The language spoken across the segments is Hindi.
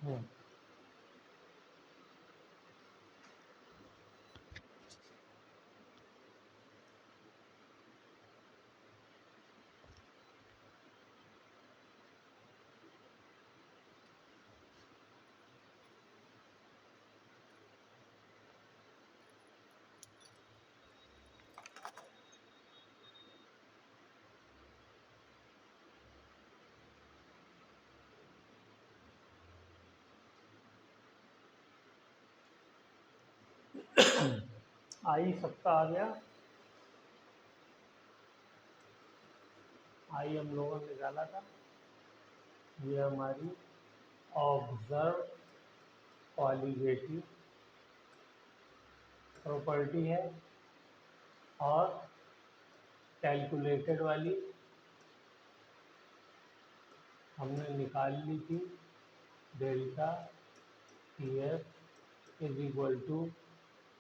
हम्म, आई सबका आ गया। आई हम लोगों ने निकाला था। ये हमारी ऑब्जर्व कॉलिगेटिव प्रॉपर्टी है और कैलकुलेटेड वाली हमने निकाल ली थी। Delta T F is equal to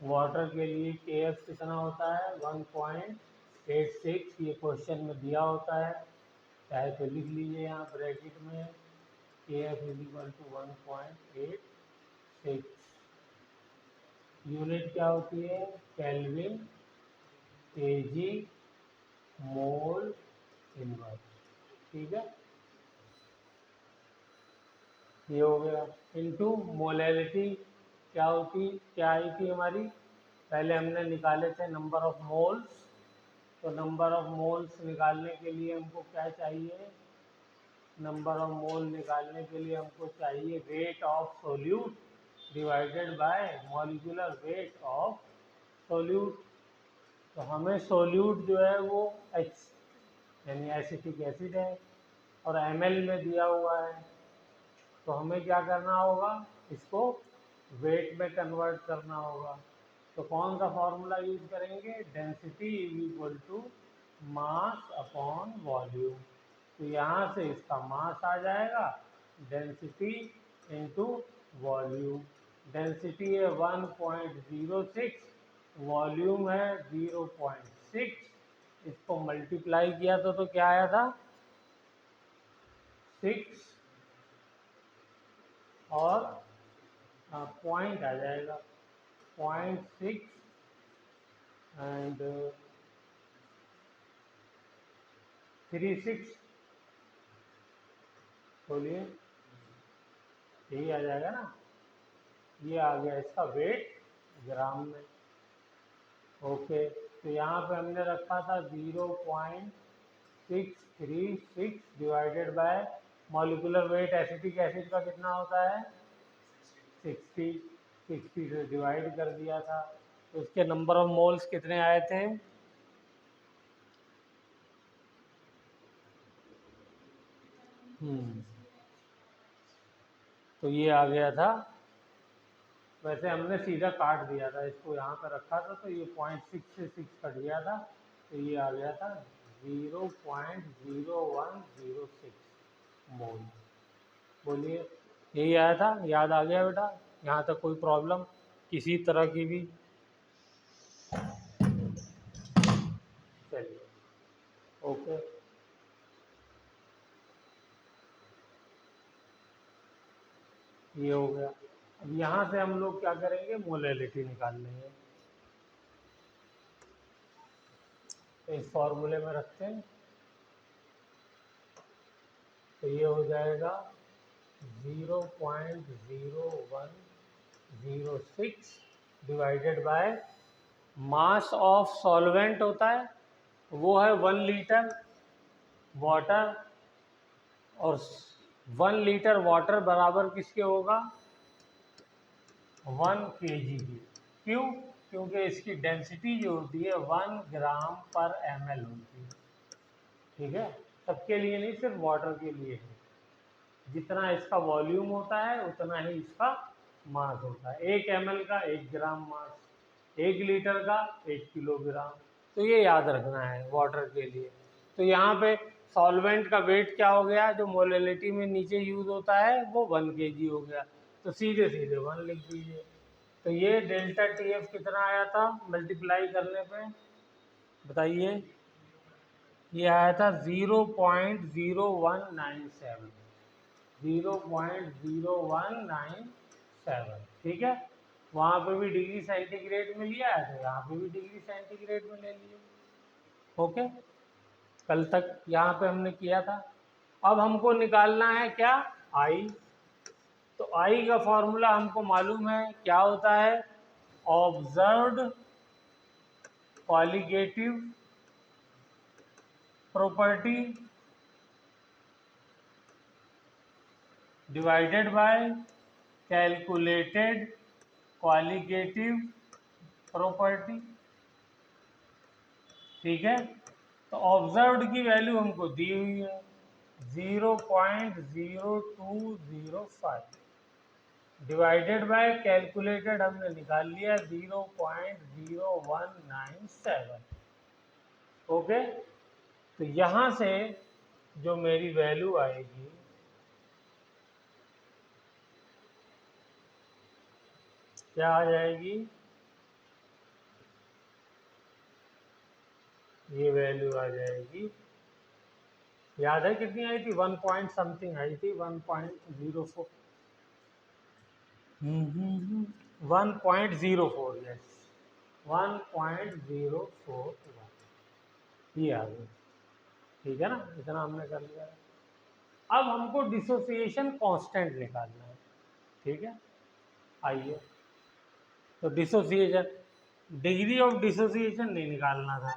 water के लिए के एफ कितना होता है 1.86। ये क्वेश्चन में दिया होता है, चाहे तो लिख लीजिए यहाँ ब्रैकेट में K F is equal to 1.86। Unit क्या होती है केल्विन केजी मोल इनवर्स। ठीक है, ये हो गया। इनटू मोलैलिटी क्या आई थी हमारी, पहले हमने निकाले थे नंबर ऑफ मोल्स। तो नंबर ऑफ मोल्स निकालने के लिए हमको क्या चाहिए, नंबर ऑफ मोल निकालने के लिए हमको चाहिए weight of solute divided by molecular weight of solute. तो हमें सोल्यूट जो है वो एच यानी एसिटिक एसिड है और ml में दिया हुआ है। तो हमें क्या करना होगा, इसको वेट में कन्वर्ट करना होगा। तो कौन सा फॉर्मूला यूज करेंगे, density is equal to mass upon volume. तो यहाँ से इसका मास आ जाएगा, डेंसिटी इंटू वॉल्यूम। डेंसिटी है 1.06, वॉल्यूम है 0.6। इसको मल्टीप्लाई किया तो क्या आया था 6 और पॉइंट आ जाएगा 0.6 एंड 36। बोलिए, यही आ जाएगा ना। ये आ गया इसका वेट ग्राम में। ओके, तो यहाँ पे हमने रखा था 0.636 divided by molecular weight acetic acid का कितना होता है 60। 60 से डिवाइड कर दिया था, तो उसके नंबर ऑफ मोल्स कितने आए थे, तो ये आ गया था। वैसे हमने सीधा काट दिया था, इसको यहाँ पर रखा था तो ये 0.6 से 6 कट गया था, तो ये आ गया था 0.0106 मोल। बोलिए, यही आया था, याद आ गया बेटा, यहाँ तक कोई प्रॉब्लम किसी तरह की भी। चलिए, ओके, ये हो गया। अब यहाँ से हम लोग क्या करेंगे, मोलैलिटी निकाल लेंगे। तो इस फॉर्मूले में रखते हैं, तो ये हो जाएगा 0.0106 divided by mass of solvent होता है वो है 1 लीटर वाटर, और 1 लीटर वाटर बराबर किसके होगा 1 kg की। क्यों, क्योंकि इसकी डेंसिटी जो होती है 1 ग्राम पर ml होती है। ठीक है, सबके लिए नहीं, सिर्फ वाटर के लिए है। जितना इसका वॉल्यूम होता है उतना ही इसका मास होता है। 1 ml का 1 ग्राम मास, 1 लीटर का 1 किलोग्राम। तो ये याद रखना है वाटर के लिए। तो यहाँ पे सॉल्वेंट का वेट क्या हो गया, जो मोलैलिटी में नीचे यूज होता है वो 1 kg हो गया, तो सीधे सीधे 1 लिख दीजिए। तो ये डेल्टा टी एफ कितना आया था मल्टीप्लाई करने पे, बताइए। ये आया था 0.0197। 0.0197, ठीक है। वहाँ पे भी डिग्री सेंटीग्रेड में लिया है तो यहाँ पे भी डिग्री सेंटीग्रेड में ले लिए। ओके, कल तक यहाँ पे हमने किया था। अब हमको निकालना है क्या, आई। तो आई का फॉर्मूला हमको मालूम है, क्या होता है, observed colligative property divided by calculated colligative property, ठीक है। तो ऑब्जर्व्ड की वैल्यू हमको दी हुई है 0.0205 डिवाइडेड बाय कैलकुलेटेड हमने निकाल लिया 0.0197। ओके, तो यहाँ से जो मेरी वैल्यू आएगी क्या आ जाएगी, ये वैल्यू आ जाएगी, याद है कितनी आई थी, 1 पॉइंट समथिंग आई थी, 1.04 1.04, यस 1.041, ये आ गई, ठीक है ना। इतना हमने कर लिया। अब हमको डिसोसिएशन कांस्टेंट निकालना है, ठीक है। आइए, तो डिसोसिएशन, डिग्री ऑफ डिसोसिएशन नहीं निकालना था।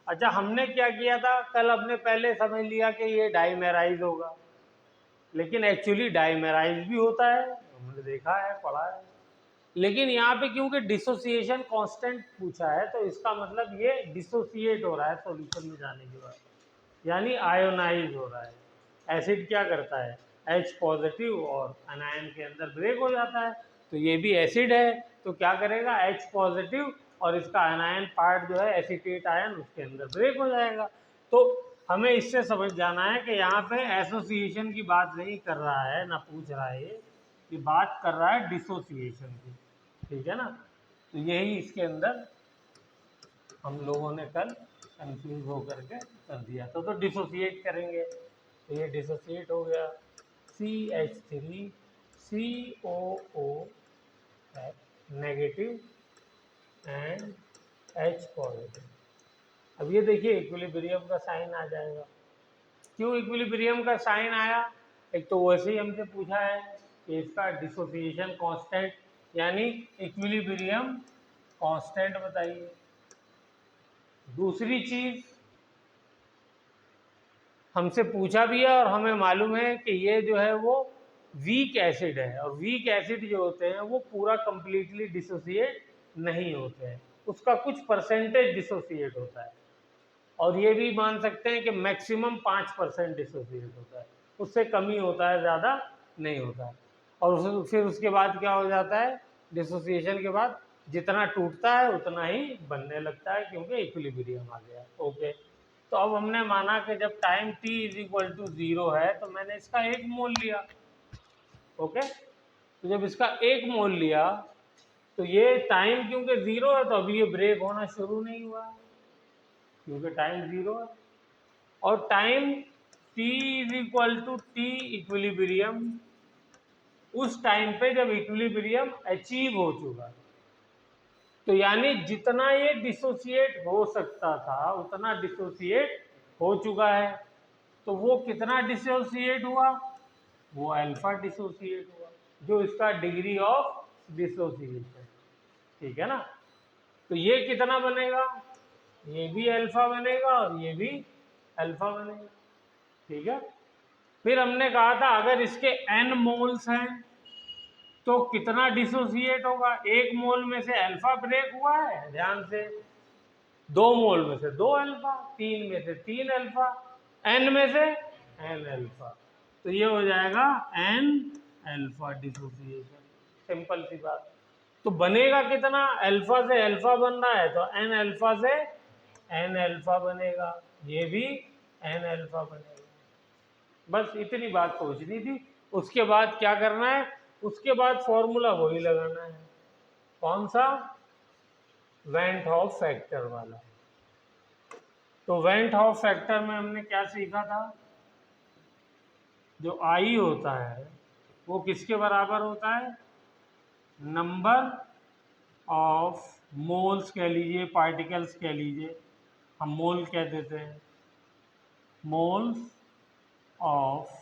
अच्छा, हमने क्या किया था कल, अपने पहले समझ लिया कि ये डाइमेराइज होगा, लेकिन एक्चुअली डाइमेराइज भी होता है, हमने देखा है, पढ़ा है। लेकिन यहाँ पे क्योंकि डिसोसिएशन कांस्टेंट पूछा है, तो इसका मतलब ये डिसोसिएट हो रहा है सॉल्यूशन में जाने के बाद, यानी आयोनाइज हो रहा है। एसिड क्या करता है, H पॉजिटिव और अनायन के अंदर ब्रेक हो जाता है, तो ये भी एसिड है, तो क्या करेगा, H पॉजिटिव और इसका अनायन पार्ट जो है एसिटेट आयन, उसके अंदर ब्रेक हो जाएगा। तो हमें इससे समझ जाना है कि यहाँ पे एसोसिएशन की बात नहीं कर रहा है, ना पूछ रहा है, ये बात कर रहा है डिसोसिएशन की, ठीक है ना। तो यही इसके अंदर हम लोगों ने कल कंफ्यूज होकर के कर दिया था। तो डिसोसिएट करेंगे, तो ये डिसोसिएट हो गया CH3COO negative and H positive. अब ये देखिए इक्विलिब्रियम का साइन आ जाएगा। क्यों इक्विलिब्रियम का साइन आया, एक तो वैसे ही हमसे पूछा है कि इसका डिसोसिएशन कांस्टेंट यानी इक्विलिब्रियम कांस्टेंट बताइए। दूसरी चीज हमसे पूछा भी है और हमें मालूम है कि ये जो है वो वीक एसिड है, और वीक एसिड जो होते हैं वो पूरा कंप्लीटली डिसोसिएट नहीं होते हैं, उसका कुछ परसेंटेज डिसोसिएट होता है, और ये भी मान सकते हैं कि मैक्सिमम 5% डिसोसिएट होता है, उससे कम ही होता है, ज़्यादा नहीं होता है। और फिर उसके बाद क्या हो जाता है, डिसोसिएशन के बाद जितना टूटता है उतना ही बनने लगता है, क्योंकि इक्विलिब्रियम आ गया। ओके, तो अब हमने माना कि जब टाइम t = 0 है तो मैंने इसका 1 मोल लिया। ओके, तो जब इसका 1 मोल लिया तो ये टाइम क्योंकि 0 है तो अभी ये ब्रेक होना शुरू नहीं हुआ क्योंकि टाइम 0 है, और टाइम t = इक्विलिब्रियम, उस टाइम पे जब इक्विलिब्रियम अचीव हो चुका, तो यानी जितना ये डिसोसिएट हो सकता था उतना डिसोसिएट हो चुका है। तो वो कितना डिसोसिएट हुआ, वो अल्फा डिसोसिएट हुआ, जो इसका डिग्री ऑफ डिसोसिएशन, ठीक है ना। तो ये कितना बनेगा, ये भी अल्फा बनेगा और ये भी अल्फा बनेगा, ठीक है। फिर हमने कहा था अगर इसके n मोल्स हैं तो कितना डिसोसिएट होगा, 1 मोल में से अल्फा ब्रेक हुआ है, ध्यान से, 2 मोल में से 2 अल्फा, 3 में से 3 अल्फा, n में से n अल्फा, तो ये हो जाएगा n अल्फा डिसोसिएशन, सिंपल सी बात। तो बनेगा कितना, अल्फा से अल्फा बन रहा है तो n अल्फा से n अल्फा बनेगा, ये भी n अल्फा बनेगा। बस इतनी बात सोचनी थी। उसके बाद क्या करना है, उसके बाद फॉर्मूला वही लगाना है, कौन सा, वेंट हॉफ फैक्टर वाला। तो वेंट हॉफ फैक्टर में हमने क्या सीखा था, जो आई होता है वो किसके बराबर होता है? नंबर ऑफ मोल्स कह लीजिए, पार्टिकल्स कह लीजिए, हम मोल कह देते हैं, moles of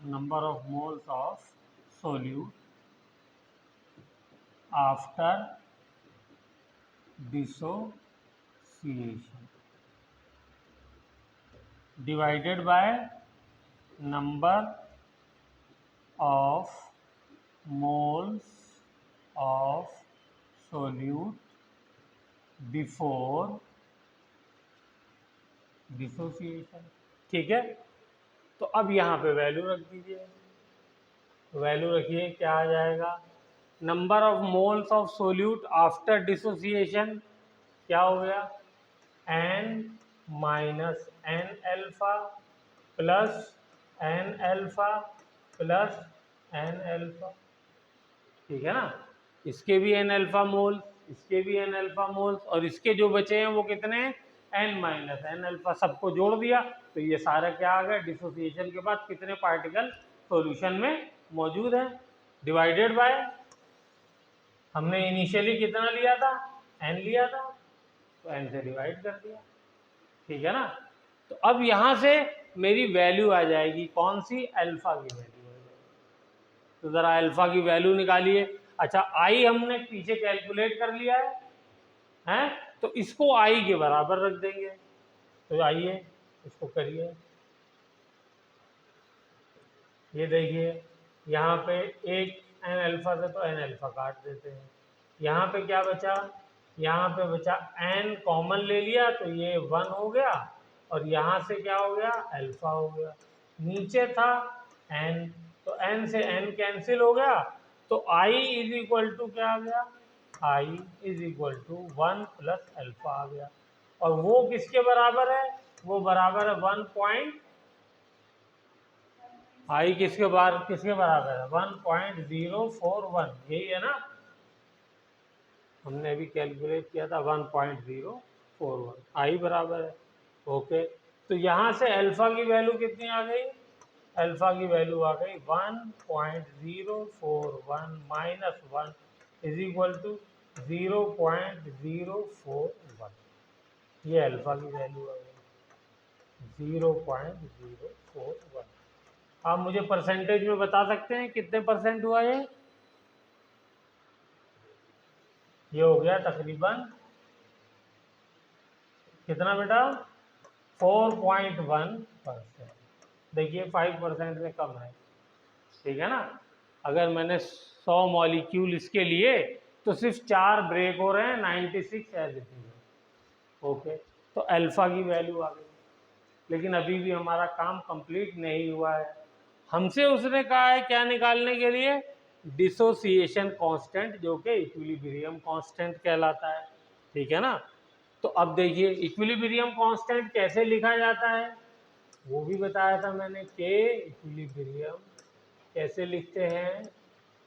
number of moles of solute after dissociation divided by number of moles of solute before dissociation। ठीक है, तो अब यहाँ पे वैल्यू रख दीजिए, वैल्यू रखिए, क्या आ जाएगा? Number of moles of solute after dissociation क्या हो गया? n minus n alpha plus n alpha plus n alpha. ठीक है ना, इसके भी एन अल्फा मोल्स, इसके भी एन अल्फा मोल्स, और इसके जो बचे हैं वो कितने हैं? N minus n alpha. सबको जोड़ दिया तो ये सारा क्या आ गया? डिसोसिएशन के बाद कितने पार्टिकल सॉल्यूशन में मौजूद हैं, डिवाइडेड बाय, हमने इनिशियली कितना लिया था? एन लिया था, तो एन से डिवाइड कर दिया। ठीक है ना, तो अब यहाँ से मेरी वैल्यू आ जाएगी, कौन सी? अल्फा की वैल्यू आ जाएगी। तो ज़रा अल्फा की वैल्यू निकालिए। अच्छा, आई हमने पीछे कैलकुलेट कर लिया है, हैं? तो इसको आई के बराबर रख देंगे। तो आइए इसको करिए, ये देखिए यहाँ पे एक एन अल्फा से तो एन अल्फा काट देते हैं, यहाँ पे क्या बचा? यहाँ पे बचा एन कॉमन ले लिया तो ये 1 हो गया, और यहाँ से क्या हो गया? अल्फा हो गया। नीचे था एन, तो एन से एन कैंसिल हो गया, तो आई इज इक्वल टू क्या आ गया? I is equal to 1 plus alpha आ गया। और वो किसके बराबर है? वो बराबर है 1 आई किसके बराबर है? 1.041। यही है ना, हमने अभी कैलकुलेट किया था 1.041, आई बराबर है। ओके, तो यहाँ से अल्फा की वैल्यू कितनी आ गई? अल्फा की वैल्यू आ गई 1.041 माइनस 1 इज इक्वल टू 0.041। ये अल्फा की वैल्यू आ गई 0.041। आप मुझे परसेंटेज में बता सकते हैं कितने परसेंट हुआ ये? ये हो गया तकरीबन कितना बेटा? 4.1%। देखिए 5% से कम है। ठीक है ना, अगर मैंने 100 मॉलिक्यूल इसके लिए तो सिर्फ 4 ब्रेक हो रहे हैं, 96 एज इट इज। ओके, तो अल्फा की वैल्यू आ गई, लेकिन अभी भी हमारा काम कंप्लीट नहीं हुआ है। हमसे उसने कहा है क्या निकालने के लिए? डिसोसिएशन कांस्टेंट, जो कि इक्विलिब्रियम कांस्टेंट कहलाता है। ठीक है ना, तो अब देखिए इक्विलिब्रियम कांस्टेंट कैसे लिखा जाता है वो भी बताया था मैंने, कि इक्विलिब्रियम कैसे लिखते हैं?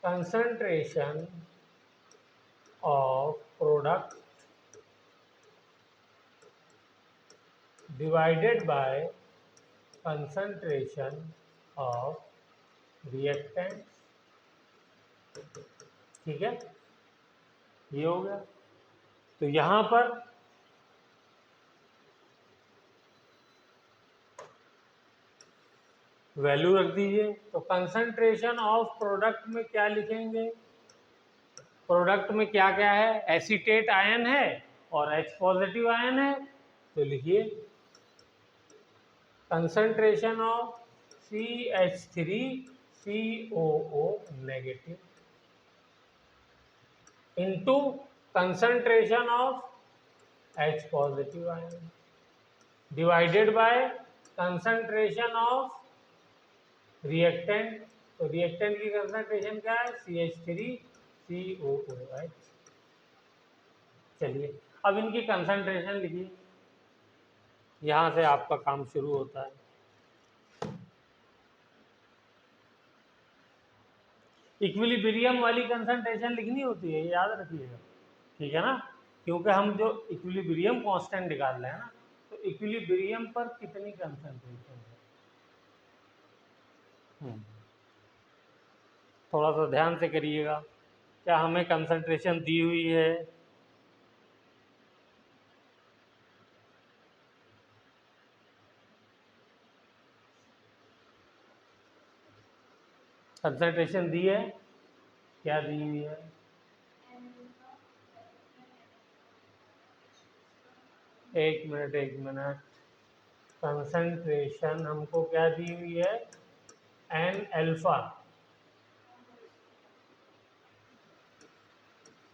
Concentration of product divided by concentration of reactant. ठीक है, ये हो गया। तो यहां पर वैल्यू रख दीजिए। तो कंसंट्रेशन ऑफ प्रोडक्ट में क्या लिखेंगे? प्रोडक्ट में क्या क्या है? एसीटेट आयन है और H पॉजिटिव आयन है, तो लिखिए concentration of CH3COO negative into concentration of H positive ion divided by concentration of reactant. तो रिएक्टेंट की कंसंट्रेशन क्या है? CH3COOH। चलिए अब इनकी कंसंट्रेशन लिखिए, यहां से आपका काम शुरू होता है। इक्विलिब्रियम वाली कंसंट्रेशन लिखनी होती है, याद रखिएगा। ठीक है ना, क्योंकि हम जो इक्विलिब्रियम कांस्टेंट निकाल रहे हैं ना, तो इक्विलिब्रियम पर कितनी कंसंट्रेशन है। थोड़ा सा ध्यान से करिएगा, क्या हमें कंसंट्रेशन दी हुई है। कंसंट्रेशन दी है, क्या दी हुई है। एक मिनट, कंसंट्रेशन हमको क्या दी हुई है, एन अल्फा।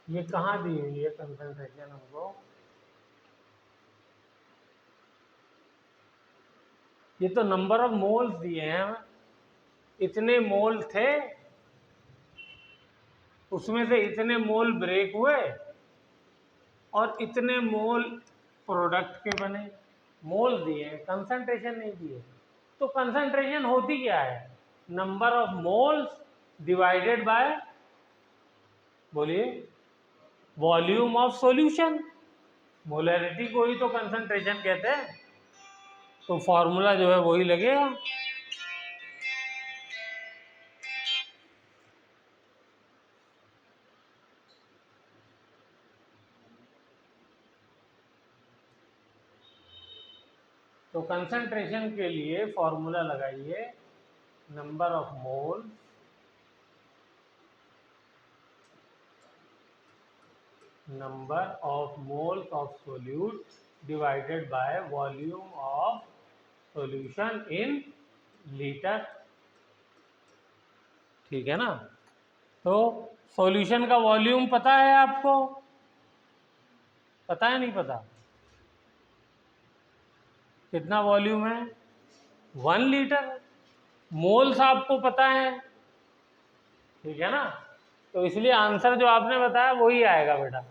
ये कहाँ दी हुई है कंसंट्रेशन हमको, ये तो नंबर ऑफ मोल्स दिए हैं, इतने मोल थे, उसमें से इतने मोल ब्रेक हुए और इतने मोल प्रोडक्ट के बने। मोल दिए हैं, कंसंट्रेशन नहीं दिए। तो कंसंट्रेशन होती क्या है, number of moles divided by, बोलिए, वॉल्यूम ऑफ सॉल्यूशन। मोलैरिटी को ही तो कंसंट्रेशन कहते हैं, तो फॉर्मूला जो है वही लगेगा। तो कंसंट्रेशन के लिए फॉर्मूला लगाइए, number of mole of solute divided by volume of solution in litre. ठीक है ना। तो सॉल्यूशन का वॉल्यूम पता है आपको, पता है नहीं पता, कितना वॉल्यूम है, 1 लीटर। मोल्स आपको पता है, ठीक है ना, तो इसलिए आंसर जो आपने बताया वही आएगा बेटा।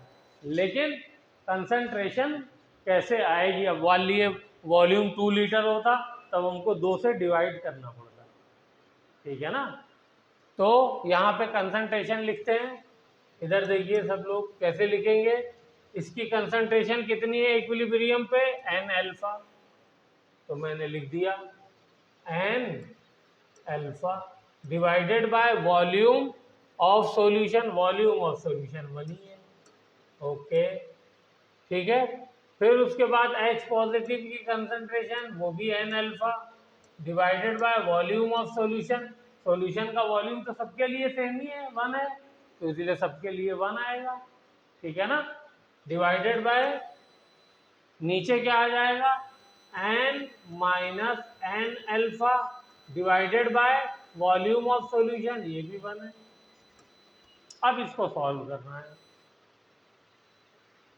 लेकिन कंसंट्रेशन कैसे आएगी, अब वाली वॉल्यूम 2 लीटर होता तब हमको 2 से डिवाइड करना पड़ता, ठीक है ना। तो यहाँ पे कंसंट्रेशन लिखते हैं, इधर देखिए सब लोग कैसे लिखेंगे, इसकी कंसंट्रेशन कितनी है इक्विलिब्रियम पे, एन अल्फा, तो मैंने लिख दिया n alpha divided by volume of solution, volume of solution वही है, ओके, ठीक है। फिर उसके बाद H पॉजिटिव की कंसंट्रेशन वो भी n alpha divided by volume of solution, solution का वॉल्यूम तो सबके लिए सेम ही है, 1 है, तो इसलिए सबके लिए 1 आएगा, ठीक है ना, डिवाइडेड बाय नीचे क्या आ जाएगा, n minus n alpha divided by volume of solution, ये भी 1 है। अब इसको सॉल्व करना है,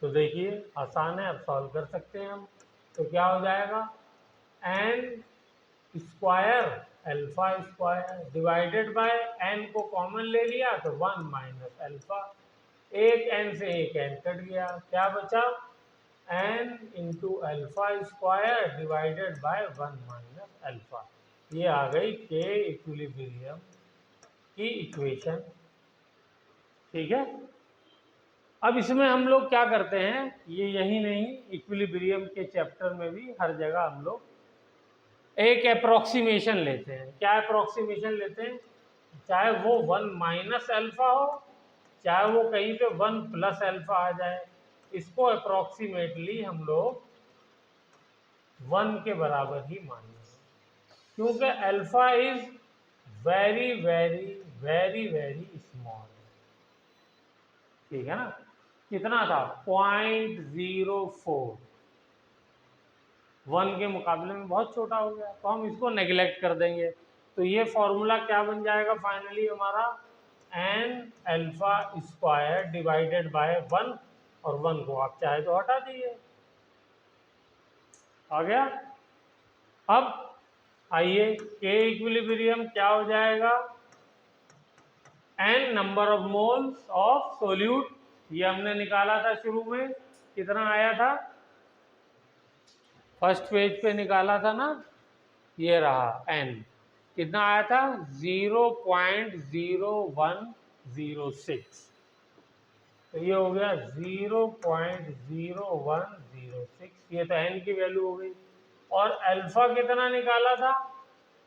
तो देखिए आसान है, अब सॉल्व कर सकते हैं हम। तो क्या हो जाएगा, n square alpha square divided by n को कॉमन ले लिया तो 1 माइनस अल्फा, एक एन से एक एन कट गया, क्या बचा, n into alpha square divided by 1 minus alpha. ये आ गई के इक्विलिब्रियम की इक्वेशन, ठीक है। अब इसमें हम लोग क्या करते हैं, ये यही नहीं, इक्विलिब्रियम के चैप्टर में भी हर जगह हम लोग एक अप्रोक्सीमेशन लेते हैं। क्या अप्रोक्सीमेशन लेते हैं, चाहे वो 1 माइनस अल्फा हो, चाहे वो कहीं पे 1 प्लस अल्फा आ जाए, इसको अप्रोक्सीमेटली हम लोग 1 के बराबर ही मानेंगे, क्योंकि alpha is very very very very small, ठीक है ना। कितना था, 0.04, 1 के मुकाबले में बहुत छोटा हो गया, तो हम इसको नेग्लेक्ट कर देंगे। तो ये फॉर्मूला क्या बन जाएगा फाइनली हमारा, n alpha square divided by 1, और 1 को आप चाहे तो हटा दीजिए, आ गया। अब आइए के इक्विलिब्रियम क्या हो जाएगा, n number of moles of solute, ये हमने निकाला था शुरू में, कितना आया था, फर्स्ट पेज पे निकाला था ना, ये रहा एन, कितना आया था, 0.0106, तो ये हो गया 0.0106, ये तो n की वैल्यू हो गई। और अल्फा कितना निकाला था?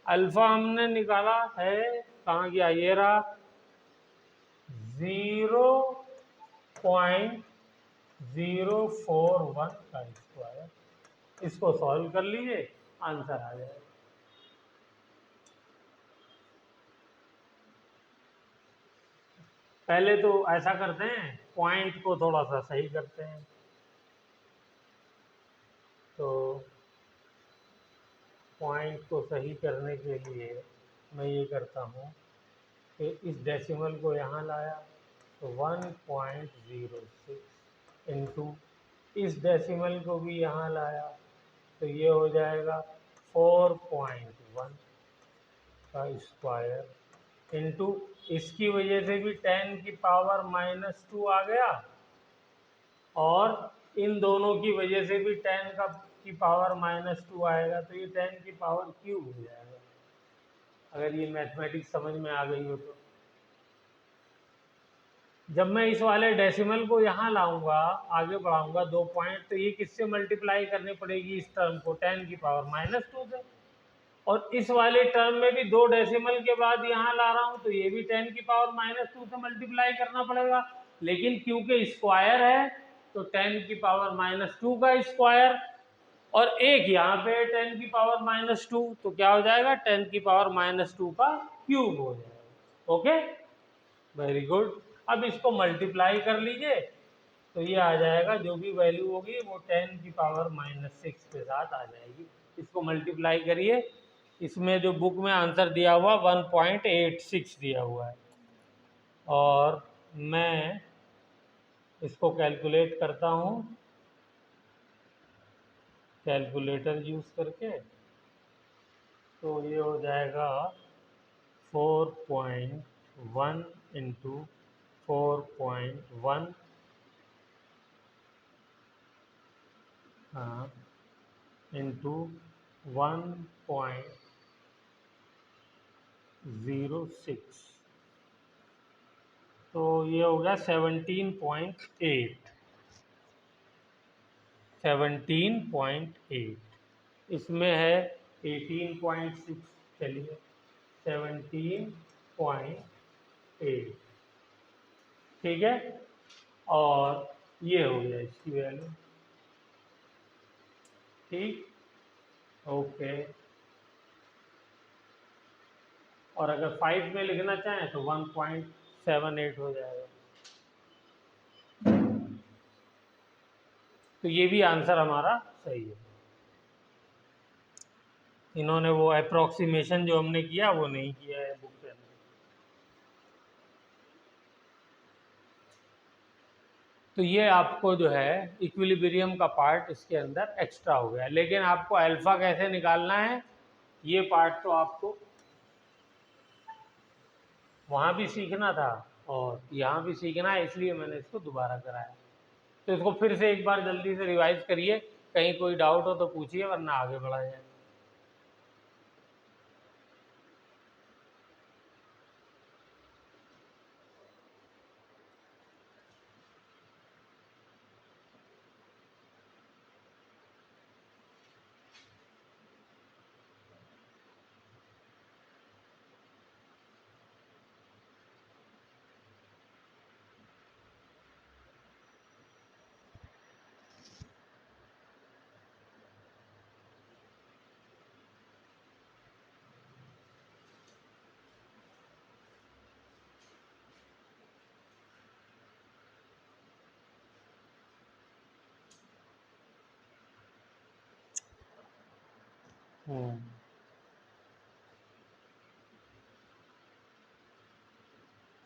अल्फा हमने निकाला है, कहाँ गया, ये रहा, 0.041 का स्क्वायर। इसको सॉल्व कर लीजिए, आंसर आ जाएगा। पहले तो ऐसा करते हैं, पॉइंट को थोड़ा सा सही करते हैं। तो पॉइंट को सही करने के लिए मैं ये करता हूँ कि इस डेसिमल को यहाँ लाया, तो 1.06 इंटू इस डेसिमल को भी यहाँ लाया, तो ये हो जाएगा 4.1 का स्क्वायर इंटू इसकी वजह से भी 10 की पावर -2 आ गया, और इन दोनों की वजह से भी 10 की पावर -2 आएगा, तो ये 10 की पावर क्यूब हो जाएगा, अगर ये मैथमेटिक्स समझ में आ गई हो तो। जब मैं इस वाले डेसिमल को यहाँ लाऊंगा, आगे बढ़ाऊंगा 2 पॉइंट, तो ये किससे मल्टीप्लाई करनी पड़ेगी? इस टर्म को 10 की पावर -2 से। और इस वाले टर्म में भी 2 डेसिमल के बाद यहाँ ला रहा हूँ, तो ये भी 10 की पावर -2 से मल्टीप्लाई करना पड़ेगा। लेकिन क्योंकि स्क्वायर है, तो 10 की पावर -2 का स्क्वायर, और एक यहाँ पे 10 की पावर -2, तो क्या हो जाएगा? 10 की पावर -2 का क्यूब हो जाएगा। Okay, very good. अब इसको मल्टीप्लाई कर लीजिए, तो ये आ जाएगा, जो भी वैल्यू होगी वो 10 की पावर -6 के साथ आ जाएगी। इसको मल्टीप्लाई करिए, इसमें जो बुक में आंसर दिया हुआ 1.86 दिया हुआ है, और मैं इसको कैलकुलेट करता हूँ कैलकुलेटर यूज़ करके। तो ये हो जाएगा 4.1 इंटू 4.1, हाँ, इंटू 1.06, तो ये हो गया 17.8। 17.8, इसमें है 18.6, चलिए 17.8, ठीक है। और ये हो गया इसकी वैल्यू, ठीक, ओके। और अगर 5 में लिखना चाहें तो 1.78 हो जाएगा। तो ये भी आंसर हमारा सही है। इन्होंने वो अप्रोक्सीमेशन जो हमने किया वो नहीं किया है बुक के अंदर। तो ये आपको जो है इक्विलिब्रियम का पार्ट इसके अंदर एक्स्ट्रा हो गया, लेकिन आपको अल्फा कैसे निकालना है ये पार्ट तो आपको वहाँ भी सीखना था और यहाँ भी सीखना है, इसलिए मैंने इसको दोबारा कराया। तो इसको फिर से एक बार जल्दी से रिवाइज करिए, कहीं कोई डाउट हो तो पूछिए, वरना आगे बढ़ा जाए।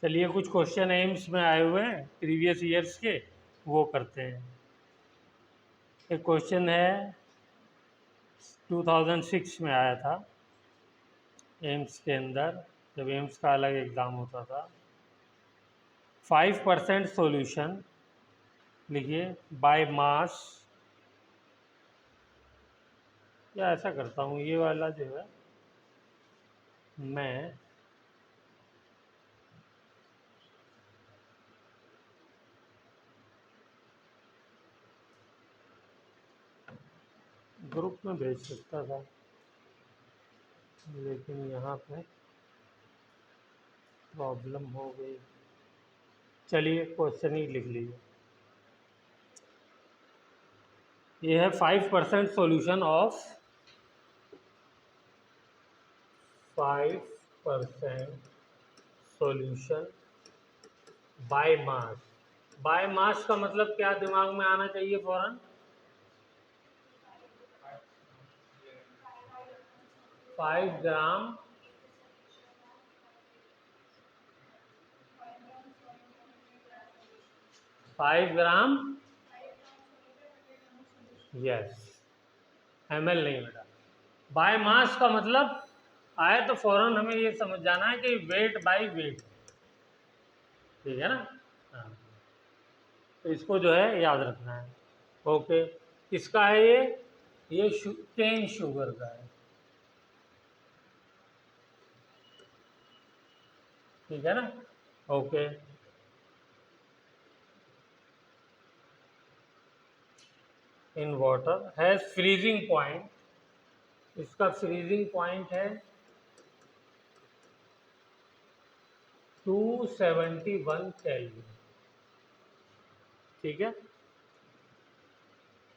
चलिए कुछ क्वेश्चन एम्स में आए हुए हैं प्रीवियस ईयर्स के, वो करते हैं। एक क्वेश्चन है 2006 में आया था एम्स के अंदर, जब एम्स का अलग एग्ज़ाम होता था। 5% सॉल्यूशन लिखिए बाय मास, या ऐसा करता हूँ, ये वाला जो है मैं ग्रुप में भेज सकता था, लेकिन यहाँ पे प्रॉब्लम हो गई। चलिए क्वेश्चन ही लिख लीजिए। ये है 5% solution of 5% solution by mass. By mass का मतलब क्या दिमाग में आना चाहिए फौरन? 5 ग्राम 5 ग्राम, यस, ml नहीं बेटा। बाय मास का मतलब आए तो फौरन हमें ये समझ जाना है कि वेट बाय वेट, ठीक है ना। हाँ, तो इसको जो है याद रखना है। ओके, किसका है ये केन शुगर का है, ठीक है ना। Okay, in water has freezing point, इसका फ्रीजिंग पॉइंट है 271 केल्विन, ठीक है।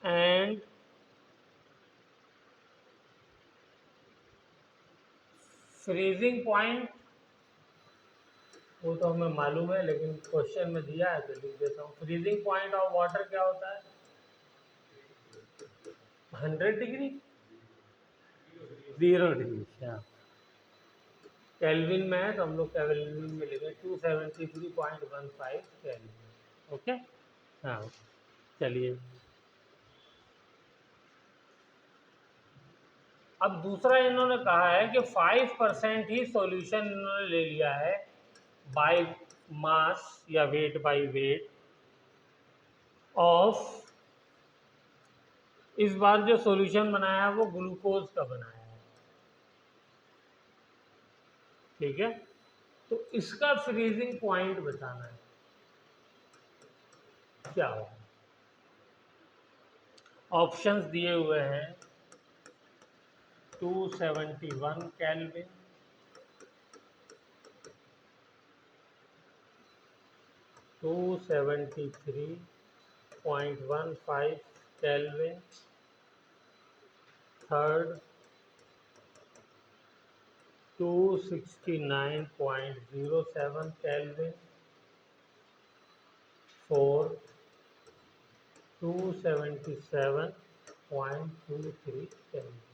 एंड फ्रीजिंग पॉइंट वो तो हमें मालूम है, लेकिन क्वेश्चन में दिया है तो लिख देता हूँ। फ्रीजिंग पॉइंट ऑफ वाटर क्या होता है? 100 डिग्री, 0 डिग्री। हाँ, केल्विन में है तो हम लोग केल्विन में लिखे 273.15 केल्विन। ओके, हाँ, चलिए। अब दूसरा इन्होंने कहा है कि 5% ही सॉल्यूशन इन्होंने ले लिया है बाय मास या वेट बाय वेट ऑफ, इस बार जो सॉल्यूशन बनाया है वो ग्लूकोज का बनाया है, ठीक है। तो इसका फ्रीजिंग पॉइंट बताना है, क्या होगा? ऑप्शंस दिए हुए हैं 271 kelvin, 273.15 kelvin, third 269.07 kelvin, fourth 277.23 kelvin.